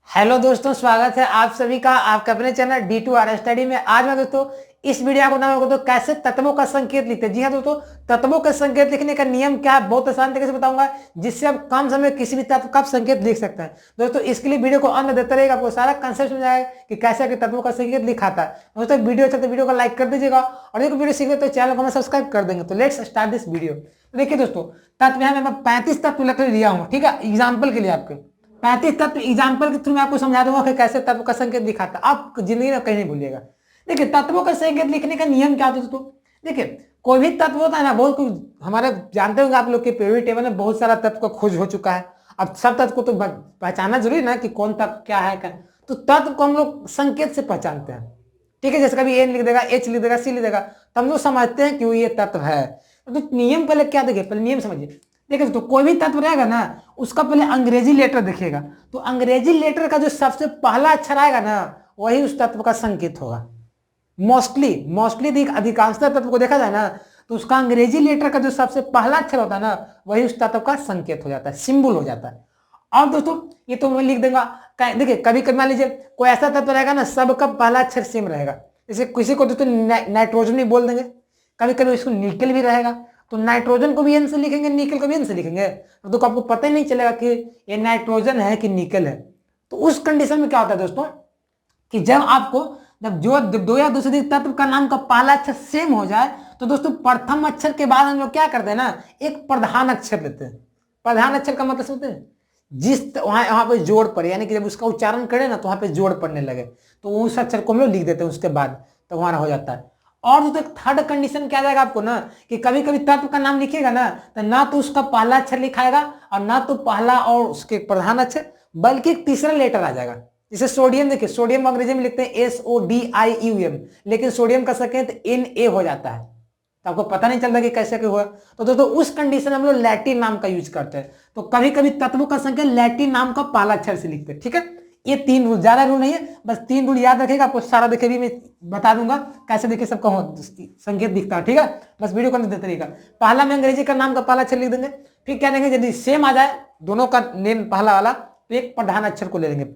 Hello दोस्तों, स्वागत है आप सभी का आपके अपने चैनल D2R स्टडी में। आज मैं दोस्तों इस वीडियो को नाम दोस्तों कैसे तत्वों का संकेत लिखते हैं। जी हाँ दोस्तों, तत्वों का संकेत लिखने का नियम क्या है बहुत आसान तरीके से बताऊंगा, जिससे आप कम समय में किसी भी तत्व का संकेत लिख सकते हैं। दोस्तों इसके लिए वीडियो को अंत देते रहेगा, आपको सारा कंसेप्ट समझ आएगा कि कैसे तत्वों का संकेत लिखाता है। दोस्तों वीडियो अच्छा तो वीडियो को लाइक कर दीजिएगा, और एक वीडियो सीखे तो चैनल को सब्सक्राइब कर देंगे। तो लेट्स स्टार्ट दिस वीडियो। देखिए दोस्तों, तत्व यहाँ मैं 35 तत्व लिख लिया हूँ, ठीक है, एग्जाम्पल के लिए आपके 35 तत्व एग्जाम्पल के थ्रू मैं आपको समझा दूंगा कि कैसे तत्व का संकेत दिखाता है। आप जिंदगी में कहीं नहीं भूलिएगा। देखिए तत्वों का संकेत लिखने का नियम क्या होता है दोस्तों। देखिए कोई भी तत्व होता है ना, बहुत कुछ हमारे जानते होंगे आप लोग के पीरियोडिक टेबल में बहुत सारा तत्व का खोज हो चुका है। अब सब तत्व को तो पहचानना जरूरी ना कि कौन तत्व क्या है क्या। तो तत्व को हम लोग संकेत से पहचानते हैं, ठीक है। जैसे कभी एन लिख देगा, एच लिख देगा, सी लिख देगा, तो हम लोग समझते हैं कि ये तत्व है। तो नियम पहले क्या देखिए, पहले नियम समझिए। देखिए तो कोई भी तत्व रहेगा ना, उसका पहले अंग्रेजी लेटर दिखेगा। तो अंग्रेजी लेटर का जो सबसे पहला अक्षर आएगा ना, वही उस तत्व का संकेत होगा। मोस्टली अधिकांशतः तत्व को देखा जाए ना, तो उसका अंग्रेजी लेटर का जो सबसे पहला अक्षर होता है ना, वही उस तत्व का संकेत हो जाता है, सिंबल हो जाता है। और दोस्तों ये तो मैं लिख दूंगा। देखिए कभी कभी मान लीजिए कोई ऐसा तत्व रहेगा ना, सबका पहला अक्षर सेम रहेगा। जैसे किसी को दोस्तों नाइट्रोजन भी बोल देंगे, कभी कभी उसको निकल भी रहेगा। तो नाइट्रोजन को भी एन से लिखेंगे, निकल को भी एन से लिखेंगे, तो आपको पता ही नहीं चलेगा कि ये नाइट्रोजन है कि निकल है। तो उस कंडीशन में क्या होता है दोस्तों, कि जब आपको जब जो दो या दो से अधिक तत्व का नाम का पहला अक्षर सेम हो जाए, तो दोस्तों प्रथम अक्षर के बाद हम लोग क्या करते हैं ना, एक प्रधान अक्षर लेते हैं। प्रधान अक्षर का मतलब समझते हैं, जिस वहां पे जोड़ पड़े, यानी कि जब उसका उच्चारण करें ना तो वहां पे जोड़ पड़ने लगे, तो उस अक्षर को हम लोग लिख देते हैं उसके बाद, तो हमारा हो जाता है। और दोस्तों थर्ड कंडीशन क्या जाएगा आपको ना, कि कभी कभी तत्व का नाम लिखिएगा ना तो उसका पहला अक्षर लिखाएगा, और ना तो पहला और उसके प्रधान अक्षर, बल्कि एक तीसरा लेटर आ जाएगा। जैसे सोडियम, देखिए सोडियम अंग्रेजी में लिखते हैं SODIUM, लेकिन सोडियम का संकेत Na हो जाता है, तो आपको पता नहीं चलता कि कैसे क्या हुआ। तो दोस्तों उस कंडीशन में हम लोग लैटिन नाम का यूज करते हैं। तो कभी कभी तत्वों का संकेत लैटिन नाम का पहला अक्षर से लिखते हैं, ठीक है। ये 3 रूल, ज्यादा रूल नहीं है, बस 3 रूल याद रखेगा। आपको सारा देखिए भी मैं बता दूंगा कैसे देखिए सबका संकेत दिखता है, ठीक है। बस वीडियो को देते रहेगा। पहला में अंग्रेजी का नाम का पहला अक्षर लिख देंगे, फिर क्या देंगे, यदि सेम आ जाए दोनों का नेम पहला वाला, तो एक प्रधान अक्षर को ले लेंगे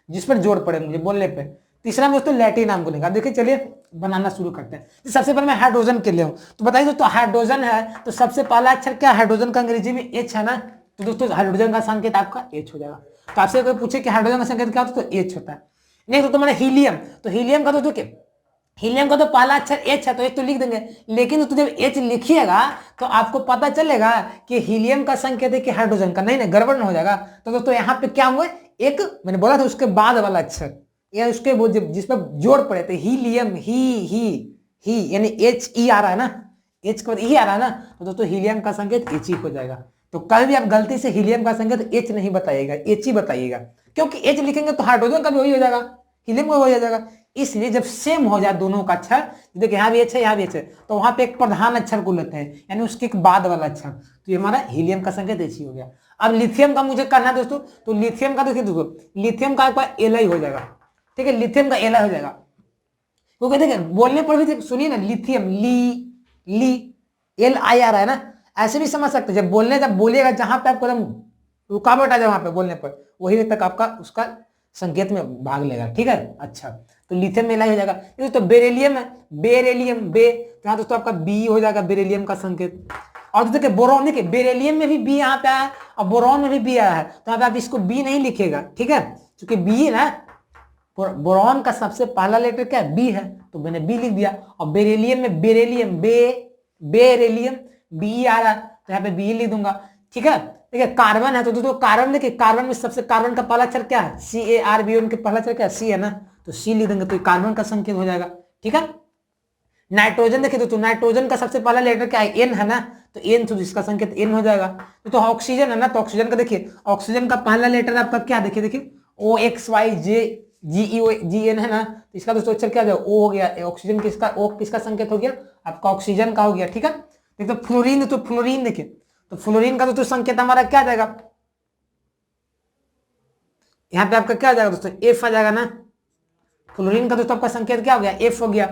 जिस पर जोड़ पड़े मुझे बोलने पे। तीसरा में दोस्तों लैटिन नाम को लेंगे। देखिए चलिए बनाना शुरू करते हैं। तो सबसे पहले मैं हाइड्रोजन के लिए हूं, तो बताइए दोस्तों हाइड्रोजन है तो सबसे पहला अक्षर क्या, हाइड्रोजन का अंग्रेजी में H है ना, तो दोस्तों हाइड्रोजन का संकेत आपका H हो जाएगा। तो आपसे कोई पूछे कि हाइड्रोजन का संकेत क्या होता है, तो H होता है। नहीं तो तुम्हारा हीलियम, तो हीलियम का दोस्तों हीलियम का तो पहला अक्षर H है, तो H तो लिख देंगे। लेकिन तो जब H लिखिएगा तो आपको पता चलेगा कि हीलियम का संकेत है कि हाइड्रोजन का, नहीं गड़बड़ न हो जाएगा। तो दोस्तों यहाँ पे क्या हुआ, एक मैंने बोला था उसके बाद वाला अक्षर या उसके जिस पर जोड़ पड़े थे, हीलियम ही यानी HE आ रहा है ना, H के बाद E आ रहा है ना, तो दोस्तों हीलियम का संकेत He हो जाएगा। तो कभी भी आप गलती से हीलियम का संकेत H नहीं बताइएगा, H ही बताइएगा, क्योंकि H लिखेंगे तो हाइड्रोजन का भी वही हो जाएगा, हीलियम का वही हो जाएगा। इसलिए जब सेम हो जाए दोनों का अक्षर, देखिए यहाँ भी H है यहाँ भी H है, तो वहां पे एक प्रधान अक्षर को लेते हैं, यानी उसके एक बाद वाला अक्षर, तो ये हमारा हीलियम का संकेत He हो गया। अब लिथियम का मुझे करना है दोस्तों, तो लिथियम का देखिए दोस्तों, लिथियम का आपका Li हो जाएगा, ठीक है, लिथियम का Li हो जाएगा। क्योंकि देखिए बोलने पर भी सुनिए ना, लिथियम ली Li आ रहा है ना, ऐसे भी समझ सकते हैं। जब बोलिएगा जहां पे आपको एकदम रुकावट आ जाए वहां पे बोलने पर, वही तक आपका उसका संकेत में भाग लेगा, ठीक है। अच्छा तो लिथियम में Li हो जाएगा। ये तो बेरिलियम है, बेरिलियम यहाँ दोस्तों आपका बी हो जाएगा बेरिलियम का संकेत। और तो देखिए बोरॉन, देखिए बेरिलियम में भी बी यहाँ पे आया है और बोरॉन में भी बी आया है, तो यहाँ पे आप इसको बी नहीं लिखेगा, ठीक है, क्योंकि बी है ना, बोरॉन का सबसे पहला लेटर क्या है, बी है, तो मैंने बी लिख दिया। और बेरिलियम में बेरिलियम बी आ रहा है, तो यहाँ पे बी लिख दूंगा, ठीक है। देखिए कार्बन है, तो दोस्तों कार्बन, देखिए कार्बन में सबसे कार्बन का पहला अक्षर क्या है, CARBON के पहला अक्षर क्या है, C है ना, तो C लिख देंगे, तो कार्बन का संकेत हो जाएगा, ठीक है। नाइट्रोजन देखिए दोस्तों, नाइट्रोजन का सबसे पहला लेटर क्या है, N है ना, तो N, तो जिसका संकेत N हो जाएगा। तो ऑक्सीजन है ना, तो ऑक्सीजन का देखिए, ऑक्सीजन का पहला लेटर आपका क्या, देखिए OXYGEN है ना, तो इसका दोस्तों अक्षर क्या हो जाएगा, O हो गया। ऑक्सीजन किसका, O किसका संकेत हो गया, आपका ऑक्सीजन का हो गया, ठीक है। देखो फ्लोरीन, तो फ्लोरीन देखिए, तो फ्लोरीन का दोस्तों संकेत हमारा क्या जाएगा, यहाँ पे आपका क्या जाएगा दोस्तों, F आ जाएगा ना। फ्लोरीन का दोस्तों आपका संकेत क्या हो गया, F हो गया,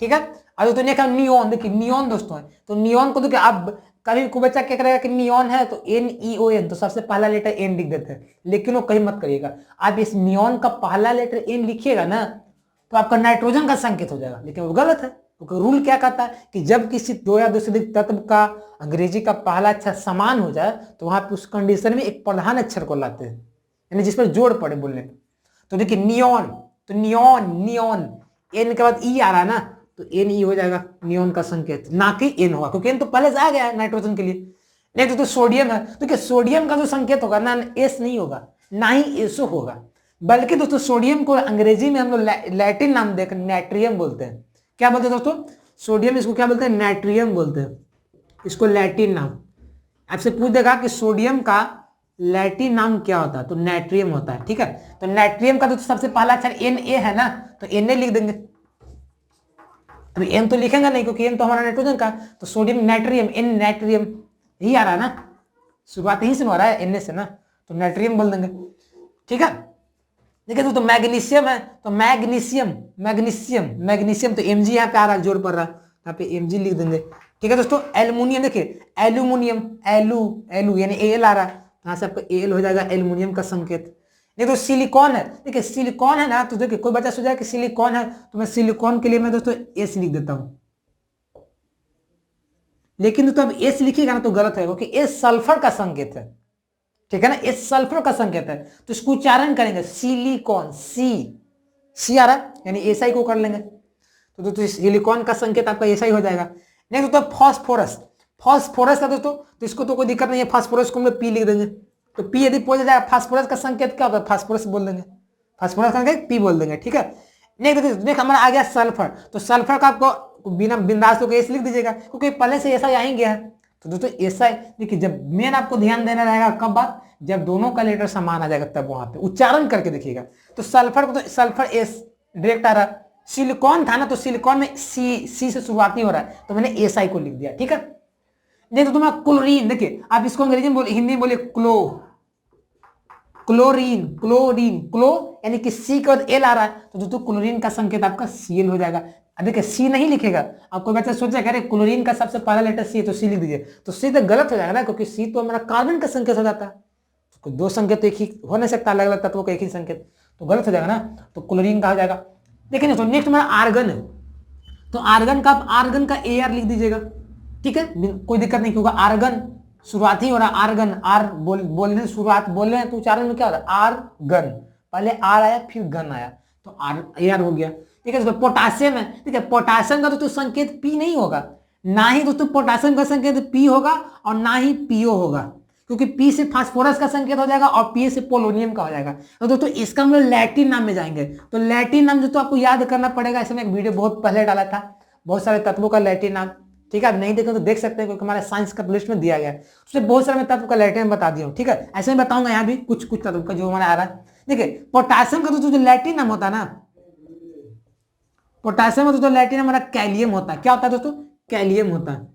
ठीक है। और दोस्तों नियोन, देखिए नियोन दोस्तों है, तो नियोन को देखिए आप कभी कोई बच्चा क्या करेगा कि नियॉन है तो NEON, तो सबसे पहला लेटर एन लिख देते हैं, लेकिन वो कहीं मत करिएगा। आप इस नियॉन का पहला लेटर एन लिखिएगा ना तो आपका नाइट्रोजन का संकेत हो जाएगा, लेकिन वो गलत है, क्योंकि रूल क्या कहता है कि जब किसी दो या दो से अधिक तत्व का अंग्रेजी का पहला अक्षर समान हो जाए तो वहां पे उस कंडीशन में एक प्रधान अक्षर को लाते हैं, यानी जिस पर जोड़ पड़े बोलने में। तो देखिए नियॉन, तो नियॉन नियॉन एन के बाद ई आ रहा है ना, तो एन ई हो जाएगा नियॉन का संकेत, ना कि एन होगा, क्योंकि एन तो पहले से आ गया है नाइट्रोजन के लिए। नहीं तो सोडियम है, तो क्या सोडियम का जो संकेत होगा ना एस नहीं होगा, ना ही एसओ होगा, बल्कि दोस्तों सोडियम को अंग्रेजी में हम लोग लैटिन नाम देकर नाइट्रियम बोलते हैं। क्या बोलते हैं दोस्तों? सोडियम इसको क्या बोलते हैं? नाइट्रियम बोलते हैं, इसको लैटिन नाम। आपसे पूछ देगा कि सोडियम का लैटिन नाम क्या होता है, तो नाइट्रियम होता है। ठीक है, तो नाइट्रियम का तो सबसे पहला अक्षर एन ए है ना, तो एन ए लिख देंगे। अभी एन तो लिखेंगे नहीं क्योंकि एन तो हमारा नाइट्रोजन का, तो सोडियम नाइट्रियम, एन नाइट्रियम यही आ रहा है ना, शुरुआत यहीं से हो रहा है एन ए से ना, तो नाइट्रियम बोल देंगे। ठीक है, देखिए दोस्तों मैग्नीशियम है तो मैग्नीशियम मैग्नीशियम मैग्नीशियम, तो एमजी यहाँ पे आ रहा है, जोड़ पड़ रहा है, यहाँ पे एमजी लिख देंगे। ठीक है दोस्तों, एल्युमिनियम, देखिए एल्यूमिनियम, एलू एलू यानी एल आ रहा है, यहाँ से आपका एल हो जाएगा एल्युमिनियम का संकेत। नहीं तो सिलिकॉन है, देखिए सिलिकॉन है ना, तो देखिए कोई बच्चा सोचा कि सिलिकॉन है तो मैं सिलिकॉन के लिए मैं दोस्तों एस लिख देता हूँ, लेकिन दोस्तों अब एस लिखिएगा ना तो गलत है, क्योंकि एस सल्फर का संकेत है। ठीक है ना, एस सल्फर का संकेत है, तो इसको उच्चारण करेंगे सिलिकॉन, सी आ रहा है यानी एसआई को कर लेंगे, तो दोस्तों सिलिकॉन का संकेत आपका एसआई हो जाएगा। नेक्स्ट दोस्तों फॉस्फोरस, फॉस्फोरस है दोस्तों, तो इसको तो कोई दिक्कत नहीं है, फॉस्फोरस को हम लोग पी लिख देंगे, तो पी यदि पूछा जाएगा फास्फोरस का संकेत क्या होता है, फास्फोरस बोल देंगे, फास्फोरस का संकेत पी बोल देंगे। ठीक है, नेक्स्ट हमारा आ गया सल्फर, तो सल्फर का आपको बिना बिंदास होकर एस लिख दीजिएगा, क्योंकि पहले से ऐसा ही गया है। तो दोस्तों ऐसा देखिए, जब मेन आपको ध्यान देना रहेगा कब बात, जब दोनों का लेटर समान आ जाएगा तब वहां पे उच्चारण करके देखिएगा। तो सल्फर को तो सल्फर एस डायरेक्ट आ रहा, सिलिकॉन था ना तो सिलिकॉन में सी से शुरुआत नहीं हो रहा है, तो मैंने एस आई को लिख दिया। ठीक है, नहीं तो तुम्हारा क्लोरीन, देखिए आप इसको अंग्रेजी में बोले, हिंदी में बोले क्लोरीन, क्लोरीन क्लो यानी कि सी के बाद एल आ रहा है, तो दोस्तों क्लोरीन का संकेत आपका सीएल हो जाएगा। अब देखिए सी नहीं लिखेगा, आपको बच्चा सोचा कह रहे क्लोरीन का सबसे पहला लेटर सी है तो सी लिख दीजिए, तो सी तो गलत हो जाएगा ना, क्योंकि सी तो हमारा कार्बन का संकेत हो जाता है, तो दो संकेत तो एक ही हो नहीं सकता, अलग अलग तत्वों का एक ही संकेत, तो गलत हो जाएगा ना, तो क्लोरीन का हो जाएगा। देखिए तो नेक्स्ट हमारा आर्गन है, तो आर्गन का आप आर्गन का ए आर लिख दीजिएगा। ठीक है, कोई दिक्कत नहीं, क्योंकि आर्गन शुरुआत ही हो रहा है, आर्गन आर बोलने शुरुआत बोल रहे हैं तो उच्चारण में क्या हो रहा है, आर्गन, पहले आर आया फिर गन आया, तो आर ए आर हो गया। ठीक है, तो पोटासियम है, ठीक है, पोटासियम का तो संकेत पी नहीं होगा, ना ही दोस्तों पोटासियम का संकेत पी होगा और ना ही पीओ होगा, क्योंकि पी से फास्फोरस का संकेत हो जाएगा और पी से पोलोनियम का हो जाएगा। तो दोस्तों इसका हम लोग लैटिन नाम में जाएंगे, तो लैटिन नाम दोस्तों आपको याद करना पड़ेगा, इसमें एक वीडियो बहुत पहले डाला था, बहुत सारे तत्वों का लैटिन नाम। ठीक है, आप नहीं देखें तो देख सकते हैं, क्योंकि हमारे साइंस का लिस्ट में दिया गया है, उसमें बहुत सारे मैं तत्व का लैटिन बता दिया हूँ। ठीक है, ऐसे में बताऊंगा यहाँ भी कुछ कुछ तत्व का जो हमारा आ रहा है। देखिए पोटासियम का दोस्तों जो लैटिन नाम होता है ना, पोटासियम का दोस्तों लैटिन हमारा कैलियम होता है। क्या होता है दोस्तों, कैलियम होता है,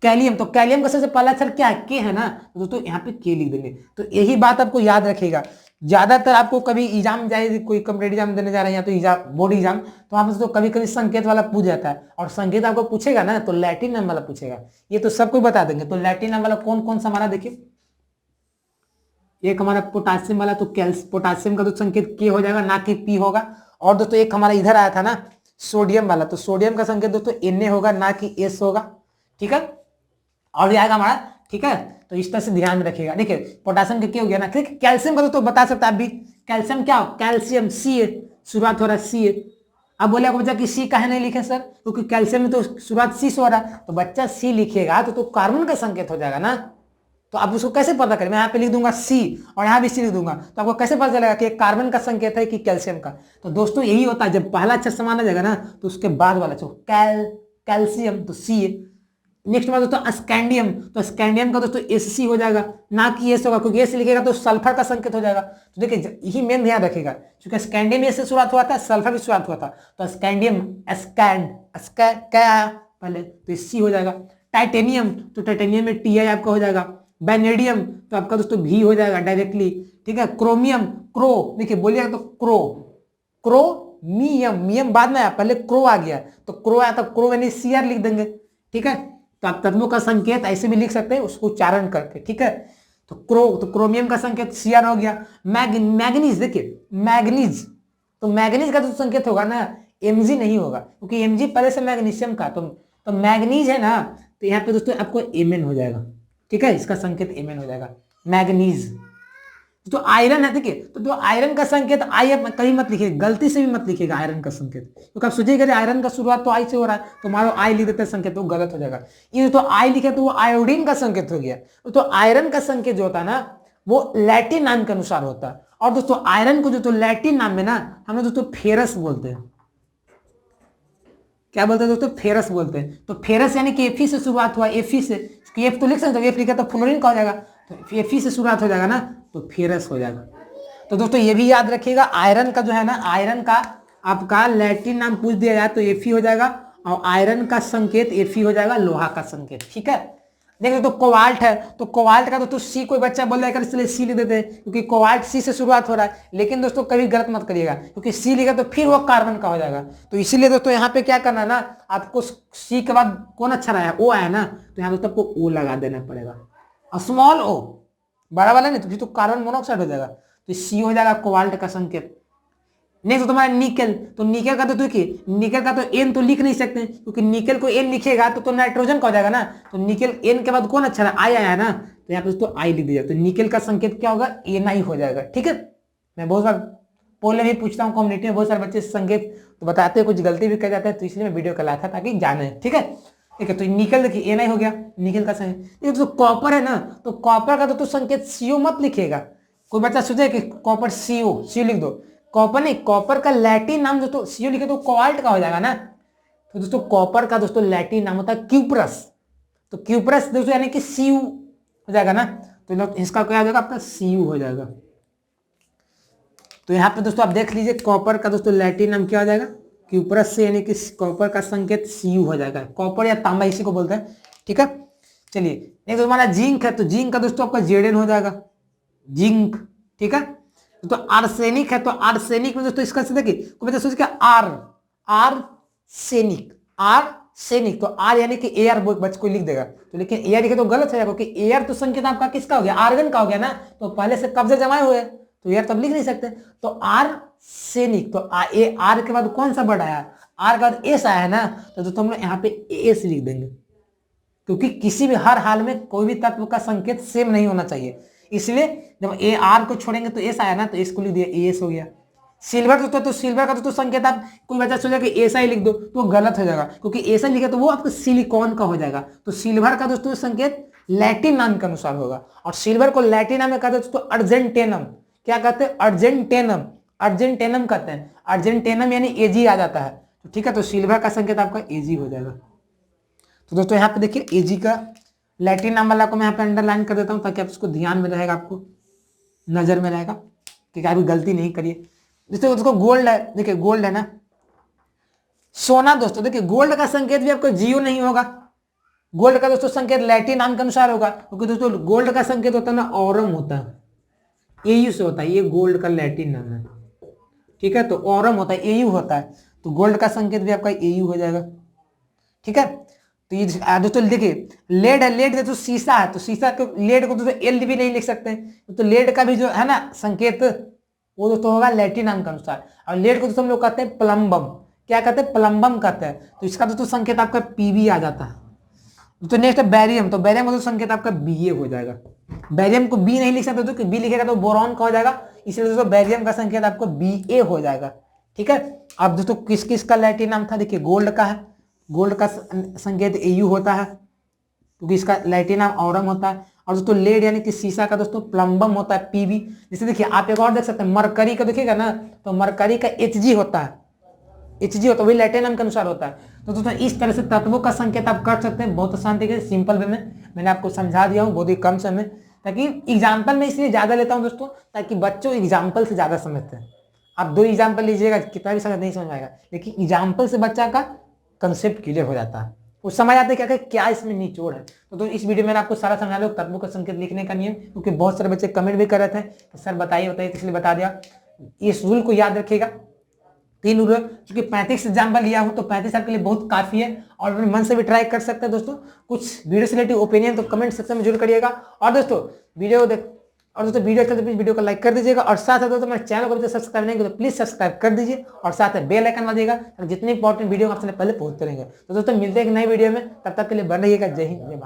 कैलियम। तो कैलियम का सबसे पहला अक्षर क्या है, के है ना, तो दोस्तों यहाँ पे के लिख देंगे। तो यही बात आपको याद रखिएगा, ज्यादातर आपको कभी एग्जाम जाए, कोई कॉम्पिटेटिव एग्जाम देने जा रहे हैं या तो एग्जाम बोर्ड एग्जाम, तो वहां पे तो कभी कभी संकेत वाला पूछ जाता है, और संकेत आपको पूछेगा ना तो लैटिन नाम वाला पूछेगा, ये तो सबको बता देंगे। तो लैटिन नाम वाला कौन कौन सा हमारा देखिए, एक हमारा पोटासियम वाला, तो पोटासियम का तो संकेत के हो जाएगा ना कि पी होगा। और दोस्तों एक हमारा इधर आया था ना सोडियम वाला, तो सोडियम का संकेत दोस्तों Na होगा ना कि एस होगा। ठीक है, और भी आएगा हमारा। ठीक है, तो इस तरह से ध्यान में रखिएगा। देखिए पोटासियम का क्या हो गया ना, ठीक, कैल्शियम का तो बता सकता आप भी, कैल्शियम क्या हो, कैल्शियम सी है, शुरुआत हो रहा है सी है। अब बोले आपको बच्चा कि सी काहे नहीं लिखे सर, क्योंकि कैल्शियम में तो शुरुआत सी से हो रहा है, तो बच्चा सी लिखिएगा तो कार्बन का संकेत हो जाएगा ना, तो आप उसको कैसे पता करें, मैं यहाँ पे लिख दूंगा सी और यहाँ भी सी लिख दूंगा, तो आपको कैसे पता चलेगा कि कार्बन का संकेत है कि कैल्शियम का। तो दोस्तों यही होता है, जब पहला अक्षर समान आ जाएगा ना तो उसके बाद वाला कैल्शियम तो सी है। नेक्स्ट बात दोस्तों स्कैंडियम, तो स्कैंडियम का दोस्तों एस सी हो जाएगा ना कि एस होगा, क्योंकि एस लिखेगा तो सल्फर का संकेत हो जाएगा। तो देखिए यही मेन ध्यान रखेगा, क्योंकि स्कैंडियम एस से शुरुआत हुआ था, सल्फर भी शुरुआत हुआ था, तो स्कैंडियम क्या आया पहले, तो एस सी हो जाएगा। टाइटेनियम, तो टाइटेनियम में टी आई आपका हो जाएगा। वैनेडियम तो आपका दोस्तों भी हो जाएगा डायरेक्टली। ठीक है, क्रोमियम, क्रो, देखिए बोलिएगा तो क्रोमियम, मियम बाद में आया, पहले क्रो आ गया, तो क्रो आया तो क्रो यानी सी आर लिख देंगे। ठीक है, तो आप तत्वों का संकेत ऐसे भी लिख सकते हैं उसको उच्चारण करके, ठीक है। तो क्रोमियम का संकेत Cr हो गया। मैग्नीज, देखिए मैग्नीज, तो मैग्नीज का जो संकेत होगा ना Mg नहीं होगा, क्योंकि Mg पहले से मैग्नीशियम का, तो मैग्नीज है ना, तो यहाँ पे दोस्तों आपको Mn हो जाएगा, ठीक है, इसका संकेत Mn हो जाएगा, मैग्नीज। तो आयरन है, देखिए, तो आयरन का संकेत आई आप कहीं मत लिखिएगा, गलती से भी मत लिखिएगा आयरन का संकेत, क्योंकि आप सोचिएगा आयरन का शुरुआत तो आई से हो रहा है, तो मानो आई लिख देते हैं संकेत, तो गलत हो जाएगा। ये तो आई लिखे तो वो आयोडीन का संकेत हो गया। तो आयरन का संकेत जो होता है ना वो लैटिन नाम के अनुसार होता है। और दोस्तों आयरन को जो तो लैटिन नाम में ना हम लोग दोस्तों फेरस बोलते हैं। क्या बोलते हैं दोस्तों? फेरस बोलते हैं। तो फेरस यानी कि Fe से शुरुआत हुआ, Fe से, एफ तो लिख सकते हो, एफ लिखा तो फ्लोरीन का हो जाएगा, तो Fe से शुरुआत हो जाएगा ना, तो फेरस हो जाएगा। तो दोस्तों ये भी याद रखिएगा, आयरन का जो है ना, आयरन का आपका लैटिन नाम पूछ दिया जाए तो Fe हो जाएगा, और आयरन का संकेत Fe हो जाएगा, लोहा का संकेत, ठीक है। देखिए तो कोबाल्ट है, तो कोबाल्ट का दोस्तों सी, कोई बच्चा बोल रहा है इसलिए सी लिख देते हैं, क्योंकि कोबाल्ट सी से शुरुआत हो रहा है। लेकिन दोस्तों कभी गलत मत करिएगा, क्योंकि सी लिखा तो फिर वो कार्बन का हो जाएगा। तो इसीलिए दोस्तों यहाँ पे क्या करना है ना, आपको सी के बाद कौन अक्षर आया, ओ आया ना, तो यहाँ दोस्तों आपको ओ लगा देना पड़ेगा, और स्मॉल ओ, बड़ा वाला नहीं, तो फिर तो कार्बन मोनोऑक्साइड हो जाएगा, तो सी हो जाएगा कोबाल्ट का संकेत। नेक्स्ट तो तुम्हारा निकल, तो निकल का तो देखिए, निकल का तो एन तो लिख नहीं सकते, क्योंकि निकल को एन लिखेगा तो नाइट्रोजन का हो जाएगा ना, तो निकल एन के बाद कौन अच्छा है, आई आया है ना, तो यहाँ पे दोस्तों आई लिख दिया, तो निकल का संकेत क्या होगा, एन हो जाएगा, ठीक है। मैं बहुत बार पोल में भी पूछता हूँ, कम्युनिटी में बहुत सारे बच्चे संकेत तो बताते हैं, कुछ गलती भी कर जाते हैं, तो इसलिए मैं वीडियो कर लाया था ताकि जाने, ठीक है। ठीक है, तो निकल देखिए एन हो गया, निकल का संकेत। तो कॉपर है ना, तो कॉपर का तो संकेत सीओ मत लिखिएगा। कोई बच्चा सोचे कि कॉपर सीओ लिख दो, कॉपर नहीं, कॉपर का लैटिन नाम दोस्तों सीओ लिखे तो कोबाल्ट का हो जाएगा ना। तो दोस्तों कॉपर का दोस्तों लैटिन नाम होता है क्यूप्रस, तो क्यूप्रस दोस्तों यानी कि सीयू हो जाएगा ना, तो इसका क्या हो जाएगा आपका सीयू हो जाएगा। तो यहाँ पे दोस्तों आप देख लीजिए, कॉपर का दोस्तों लैटिन नाम क्या हो जाएगा, क्यूप्रस से, यानी कि कॉपर का संकेत सीयू हो जाएगा। कॉपर या तांबा इसी को बोलते हैं, ठीक है। चलिए नेक्स्ट हमारा जिंक है, तो जिंक का दोस्तों आपका जेडन हो जाएगा, जिंक, ठीक है। तो आर्सेनिक है, तो आर्सेनिक में दोस्तों इसका देखिए, को बच्चा सोच आर्सेनिक, तो आर यानी कि एयर बच्चे को लिख देगा, तो लेकिन एयर लिखे तो गलत है, क्योंकि एयर तो संकेत आपका किसका हो गया, आर्गन का हो गया ना, तो पहले से कब्जे जमाए हुए, तो एयर तब लिख नहीं सकते। तो आर्सेनिक, तो आर के बाद कौन सा वर्ड आया, आर के बाद एस आया है ना, तो दोस्तों हम लोग यहाँ पे एस लिख देंगे, क्योंकि किसी भी हर हाल में कोई भी तत्व का संकेत सेम नहीं होना चाहिए, इसलिए जब ए आर को छोड़ेंगे तो एस आया ना, तो इसको लिख दिया, एस हो गया। सिल्वर तो सिल्वर का तो संकेत आप, कोई बच्चा सोचा कि ऐसा ही लिख दो तो गलत हो जाएगा, क्योंकि ऐसा लिखा तो वो आपका सिलिकॉन का हो जाएगा। तो सिल्वर का दोस्तों संकेत लैटिन नाम के अनुसार होगा, और सिल्वर को लैटिन नाम में कहते हैं दोस्तों अर्जेंटेनम। क्या कहते हैं, अर्जेंटेनम, अर्जेंटेनम कहते हैं, अर्जेंटेनम यानी एजी आ जाता है, तो ठीक है। तो सिल्वर का संकेत आपका एजी हो जाएगा। तो दोस्तों यहाँ पे देखिए एजी का लैटिन नाम वाला को मैं यहाँ पे अंडरलाइन कर देता हूँ, ताकि आप इसको ध्यान में रहेगा, आपको नजर में रहेगा, ठीक है, आप गलती नहीं करिए। जैसे उसको गोल्ड है, देखिए गोल्ड है ना, सोना दोस्तों, देखिए गोल्ड का संकेत भी आपको जीओ नहीं होगा, गोल्ड का दोस्तों संकेत लैटिन नाम के अनुसार होगा, क्योंकि दोस्तों गोल्ड का संकेत होता है ना ऑरम होता है, एयू से होता है, ये गोल्ड का लैटिन नाम है, ठीक है। तो ऑरम होता है, एयू होता है, तो गोल्ड का संकेत भी आपका एयू हो जाएगा, ठीक है। तो ये दोस्तों देखिए लेड है, लेड तो शीशा है, तो शीशा को लेड को दोस्तों एल भी नहीं लिख सकते, तो लेड का भी जो है ना संकेत वो दोस्तों होगा लैटिन नाम के अनुसार। और लेड को दोस्तों हम लोग कहते हैं प्लम्बम, क्या कहते हैं, प्लम्बम कहते हैं, तो इसका दोस्तों संकेत आपका पीबी आ जाता है। तो नेक्स्ट है बैरियम, तो बैरियम का संकेत आपका बीए हो जाएगा, बैरियम को बी नहीं लिख सकते, तो बी लिखेगा तो बोरॉन का हो जाएगा, इसलिए दोस्तों बैरियम का संकेत आपको बीए हो जाएगा, ठीक है। अब दोस्तों किस किस का लैटिन नाम था, देखिए गोल्ड का है, गोल्ड का संकेत एयू होता है, क्योंकि इसका लैटिन नाम ऑरम होता है। और दोस्तों लेड यानी कि शीशा का दोस्तों प्लम्बम होता है, पीबी। जैसे देखिए आप एक और देख सकते हैं, मरकरी का देखिएगा ना, तो मरकरी का एचजी होता है, एचजी होता है, वही लैटिन नाम के अनुसार होता है। तो दोस्तों इस तरह से तत्वों का संकेत आप कर सकते हैं, बहुत आसान तरीके से, सिंपल वे में मैंने आपको समझा दिया हूँ, बहुत ही कम समय, ताकि एग्जाम्पल में इसलिए ज्यादा लेता हूँ दोस्तों, ताकि बच्चों एग्जाम्पल से ज्यादा समझते हैं। आप 2 एग्जाम्पल लीजिएगा, कितना भी समझ नहीं समझ आएगा, लेकिन एग्जाम्पल से बच्चा का कंसेप्ट क्लियर हो जाता है, उस समझ आते क्या क्या इसमें निचोड़ है। तो इस वीडियो में आपको सारा समझा लो तत्वों का संकेत लिखने का नियम, क्योंकि बहुत सारे बच्चे कमेंट भी कर रहे थे कि सर बताइए बताइए, इसलिए बता दिया। इस रूल को याद रखिएगा, 3 रूलर, क्योंकि 35 एग्जाम्पल लिया हूँ तो 35 आपके लिए बहुत काफी है और अपने मन से भी ट्राई कर सकते हैं दोस्तों। कुछ वीडियो से रिलेटेड ओपिनियन तो कमेंट सेक्शन में जरूर करिएगा। और दोस्तों वीडियो अच्छा तो प्लीज वीडियो को लाइक कर दीजिएगा और साथ साथ दोस्तों मेरे चैनल को अभी तक सब्सक्राइब नहीं किया तो प्लीज सब्सक्राइब कर दीजिए और साथ में बेल आइकन दबाइएगा, जितने इंपॉर्टेंट वीडियो आपसे पहले पहुंचते रहेंगे। तो दोस्तों मिलते हैं एक नई वीडियो में, तब तक के लिए बन रहिएगा। जय हिंद, जय भारत।